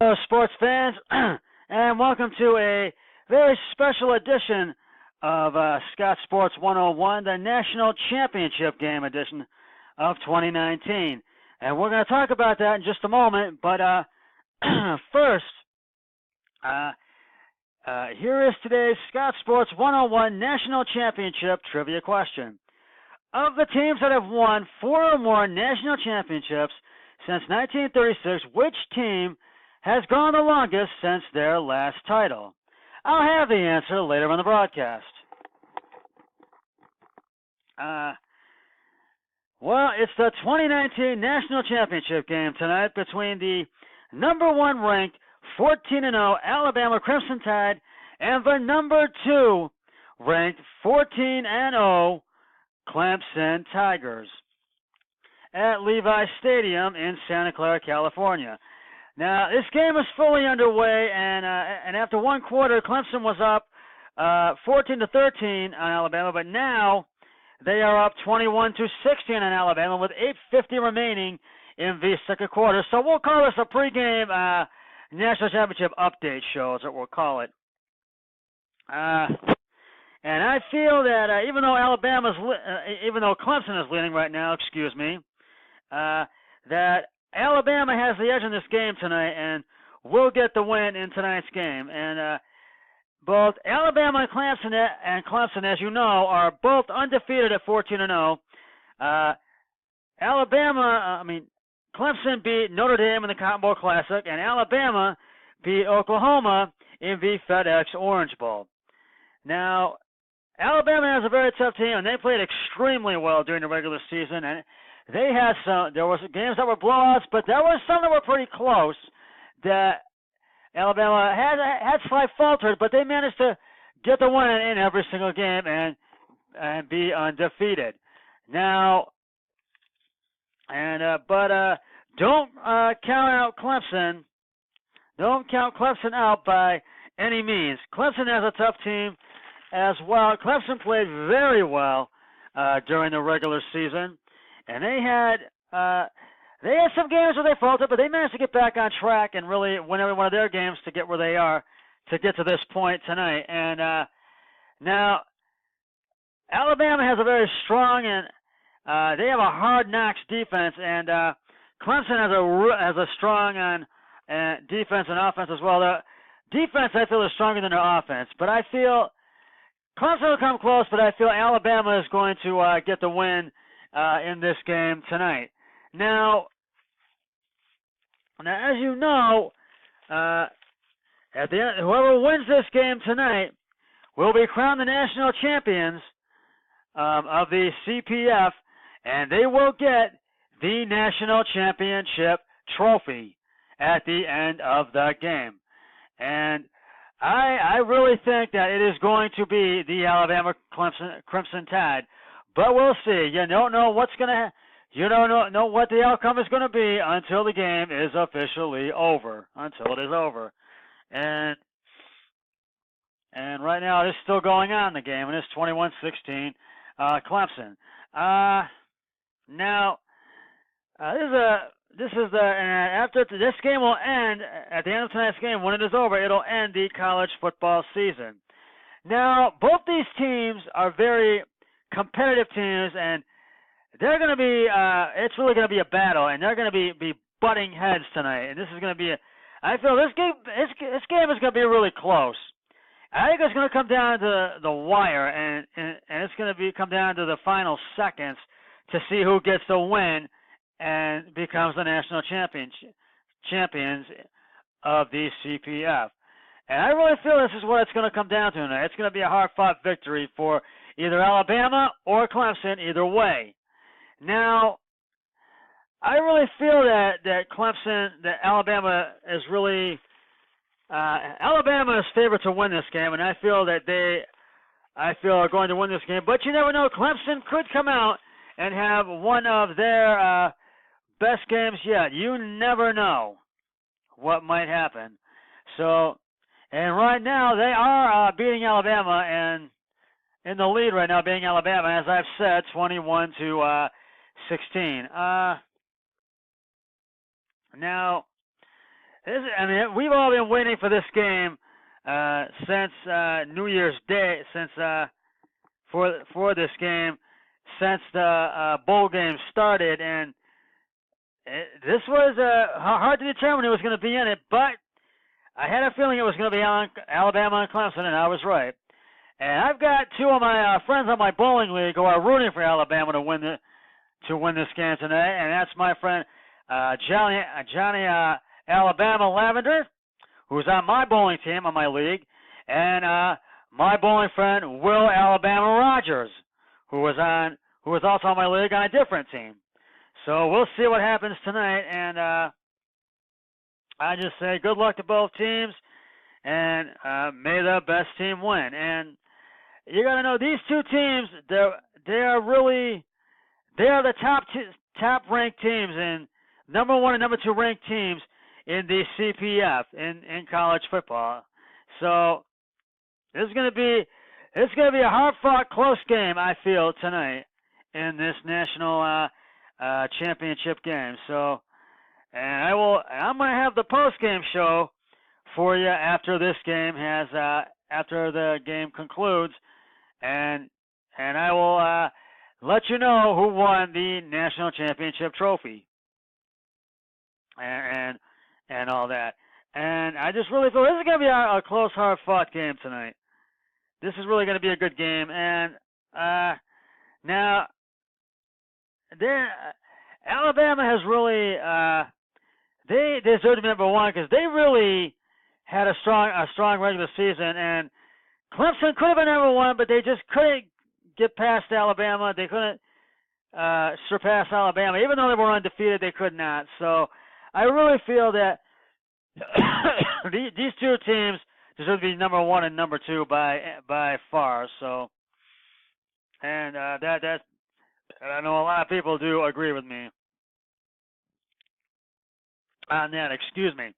Hello, sports fans, and welcome to a very special edition of Scott Sports 101, the National Championship Game edition of 2019. And we're going to talk about that in just a moment, but first, here is today's Scott Sports 101 National Championship Trivia question. Of the teams that have won 4 or more national championships since 1936, which team has gone the longest since their last title? I'll have the answer later on the broadcast. Well, it's the 2019 National Championship game tonight between the number 1 ranked 14-0 Alabama Crimson Tide and the number 2 ranked 14-0 Clemson Tigers at Levi Stadium in Santa Clara, California. Now, this game is fully underway, and after one quarter, Clemson was up 14-13 on Alabama, but now they are up 21-16 on Alabama with 8:50 remaining in the second quarter. So we'll call this a pregame national championship update show, is what we'll call it. And I feel that even though Clemson is leading right now, that Alabama has the edge in this game tonight and will get the win in tonight's game. And both Alabama and Clemson, as you know, are both undefeated at 14-0. Clemson beat Notre Dame in the Cotton Bowl Classic, and Alabama beat Oklahoma in the FedEx Orange Bowl. Now, Alabama has a very tough team, and they played extremely well during the regular season. And there was games that were blowouts, but there were some that were pretty close that Alabama had slight faltered, but they managed to get the win in every single game and be undefeated. Now, but don't count out Clemson. Don't count Clemson out by any means. Clemson has a tough team as well. Clemson played very well during the regular season, and they had some games where they faltered, but they managed to get back on track and really win every one of their games to get where they are to get to this point tonight. And now Alabama has a very strong and they have a hard knocks defense, and Clemson has a strong on defense and offense as well. The defense, I feel, is stronger than their offense, but I feel Clemson will come close, but I feel Alabama is going to get the win in this game tonight. Now, as you know, at the end, whoever wins this game tonight will be crowned the national champions of the CPF, and they will get the national championship trophy at the end of the game. And I really think that it is going to be the Alabama Crimson Tide, but we'll see. You don't know you don't know what the outcome is going to be until the game is officially over. Until it is over, and right now it is still going on in the game, and it's 21-16 Clemson. Now after this game will end, at the end of tonight's game, when it is over, it'll end the college football season. Now, both these teams are very competitive teams, and they're going to be, it's really going to be a battle, and they're going to be butting heads tonight. And this is going to be, I feel this game is going to be really close. I think it's going to come down to the wire, and it's going to come down to the final seconds to see who gets the win and becomes the national champions of the CPF. And I really feel this is what it's going to come down to tonight. It's going to be a hard-fought victory for either Alabama or Clemson, either way. Now, I really feel that Alabama is really Alabama is favored to win this game, and I feel that are going to win this game. But you never know. Clemson could come out and have one of their best games yet. You never know what might happen. So, and right now they are beating Alabama, and in the lead right now, being Alabama, as I've said, 21-16. Now, I mean, we've all been waiting for this game since New Year's Day, since for this game, since the bowl game started, and this was hard to determine who was going to be in it, but I had a feeling it was going to be on Alabama and Clemson, and I was right. And I've got two of my friends on my bowling league who are rooting for Alabama to win this game tonight, and that's my friend Johnny Alabama Lavender, who's on my bowling team on my league, and my bowling friend Will Alabama Rogers, who was also on my league on a different team. So we'll see what happens tonight, and I just say good luck to both teams, and may the best team win. And you got to know these two teams, they are the top ranked teams and number 1 and number 2 ranked teams in the CPF in college football. So this is going to be a hard fought close game, I feel, tonight in this national championship game. So, and I'm going to have the post game show for you after this game after the game concludes, and I will let you know who won the national championship trophy and all that. And I just really feel this is going to be a close, hard fought game tonight. This is really going to be a good game, and now. Alabama has really they deserve to be number 1 because they really had a strong regular season, and Clemson could have been number 1, but they just couldn't get past Alabama. They couldn't surpass Alabama, even though they were undefeated. They could not. So I really feel that these two teams deserve to be number 1 and number 2 by far. So, and that. And I know a lot of people do agree with me on that. Excuse me.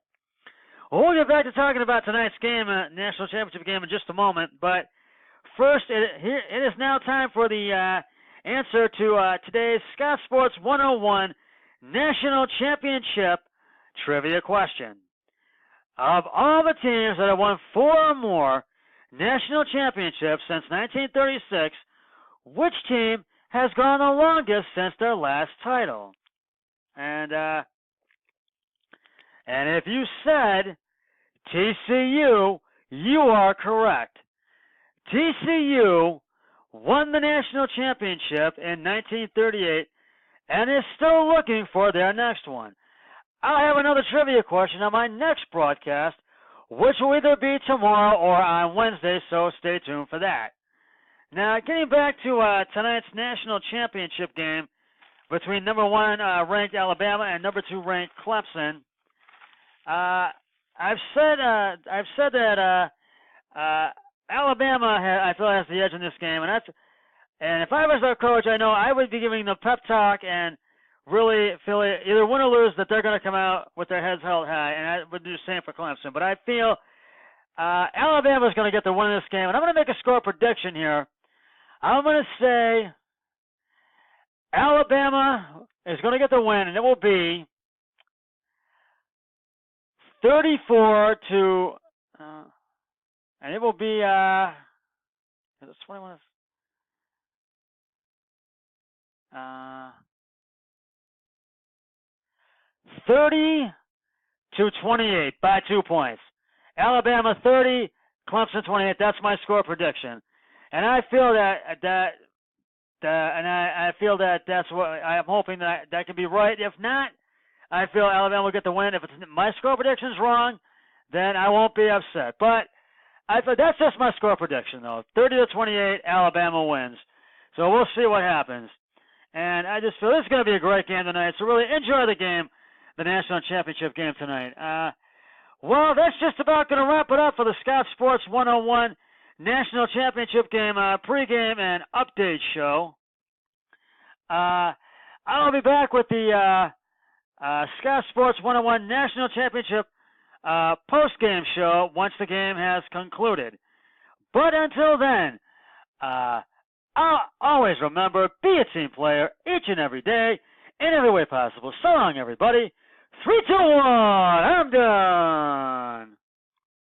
Well, we'll get back to talking about tonight's game, national championship game, in just a moment. But first, it is now time for the answer to today's Scott Sports 101 National Championship Trivia question. Of all the teams that have won 4 or more national championships since 1936, which team has gone the longest since their last title? And if you said TCU, you are correct. TCU won the national championship in 1938 and is still looking for their next one. I'll have another trivia question on my next broadcast, which will either be tomorrow or on Wednesday, so stay tuned for that. Now, getting back to tonight's national championship game between number 1 ranked Alabama and number 2 ranked Clemson, I've said that Alabama I feel has the edge in this game, and if I was their coach, I know I would be giving the pep talk and really feel either win or lose that they're going to come out with their heads held high, and I would do the same for Clemson. But I feel Alabama is going to get the win in this game, and I'm going to make a score prediction here. I'm going to say Alabama is going to get the win, and it will be 34 to, and it will be, is it 21? 30 to 28 by 2 points. Alabama 30, Clemson 28. That's my score prediction. And I feel I feel that that's what I'm hoping that can be right. If not, I feel Alabama will get the win. If my score prediction is wrong, then I won't be upset. But that's just my score prediction, though. 30 to 28, Alabama wins. So we'll see what happens. And I just feel this is going to be a great game tonight. So really enjoy the game, the national championship game tonight. Well, that's just about going to wrap it up for the Scott Sports 101 National Championship Game pregame and update show. I'll be back with the Scott Sports 101 National Championship postgame show once the game has concluded. But until then, I'll always remember, be a team player each and every day, in every way possible. So long, everybody. 3, 2, 1. I'm done.